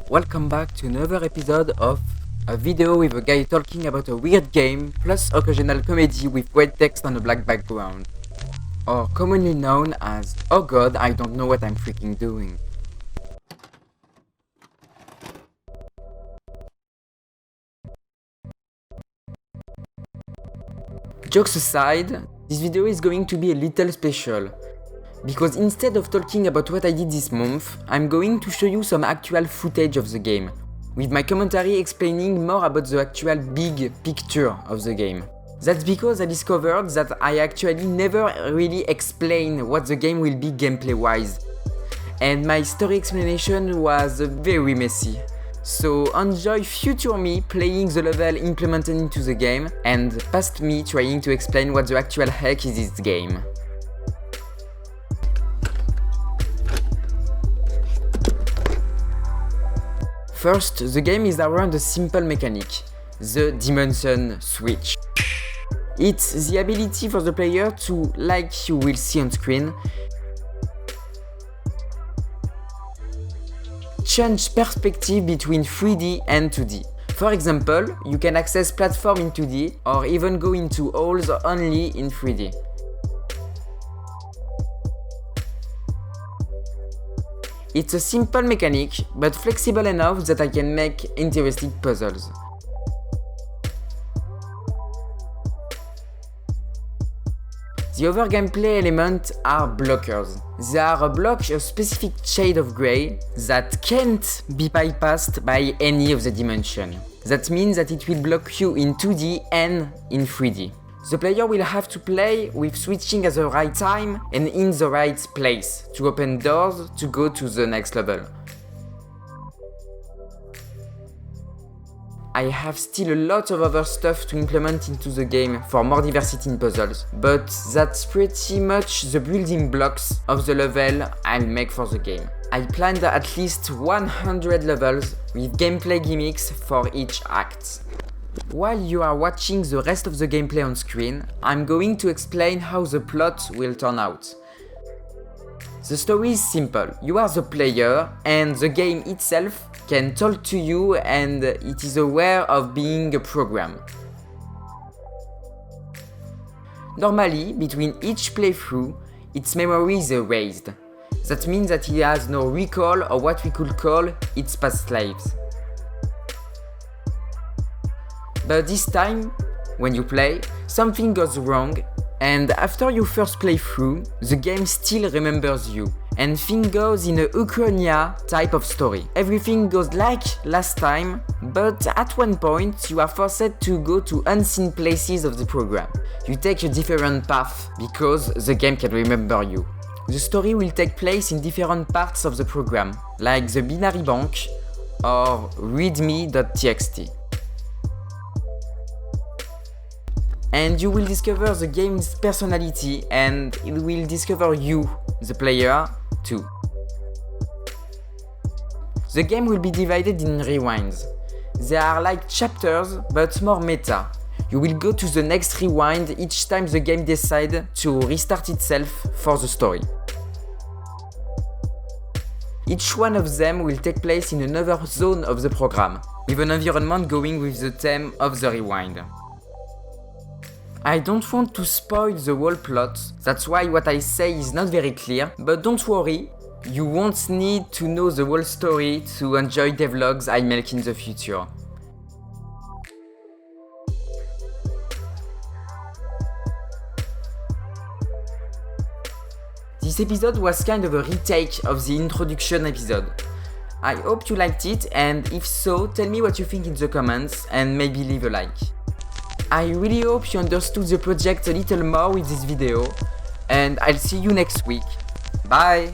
Welcome back to another episode of a video with a guy talking about a weird game plus occasional comedy with white text on a black background. Or commonly known as "Oh god, I don't know what I'm freaking doing." Jokes aside, this video is going to be a little special, because instead of talking about what I did this month, I'm going to show you some actual footage of the game, with my commentary explaining more about the actual big picture of the game. That's because I discovered that I actually never really explain what the game will be gameplay wise, and my story explanation was very messy. So enjoy future me playing the level implemented into the game, and past me trying to explain what the actual heck is this game. First, the game is around a simple mechanic, the Dimension Switch. It's the ability for the player to, like you will see on screen, change perspective between 3D and 2D. For example, you can access platform in 2D or even go into holes only in 3D. It's a simple mechanic, but flexible enough that I can make interesting puzzles. The other gameplay elements are blockers. They are a block a specific shade of grey that can't be bypassed by any of the dimensions. That means that it will block you in 2D and in 3D. The player will have to play with switching at the right time and in the right place to open doors to go to the next level. I have still a lot of other stuff to implement into the game for more diversity in puzzles, but that's pretty much the building blocks of the level I'll make for the game. I planned at least 100 levels with gameplay gimmicks for each act. While you are watching the rest of the gameplay on screen, I'm going to explain how the plot will turn out. The story is simple. You are the player, and the game itself can talk to you, and it is aware of being a program. Normally, between each playthrough, its memory is erased. That means that it has no recall or what we could call its past lives. But this time, when you play, something goes wrong, and after your first playthrough, the game still remembers you, and things goes in a Uchronia type of story. Everything goes like last time, but at one point you are forced to go to unseen places of the program. You take a different path, because the game can remember you. The story will take place in different parts of the program, like the binary bank or readme.txt. And you will discover the game's personality, and it will discover you, the player, too. The game will be divided in rewinds. They are like chapters, but more meta. You will go to the next rewind each time the game decides to restart itself for the story. Each one of them will take place in another zone of the program, with an environment going with the theme of the rewind. I don't want to spoil the whole plot, that's why what I say is not very clear, but don't worry, you won't need to know the whole story to enjoy the vlogs I make in the future. This episode was kind of a retake of the introduction episode. I hope you liked it, and if so, tell me what you think in the comments and maybe leave a like. I really hope you understood the project a little more with this video, and I'll see you next week. Bye!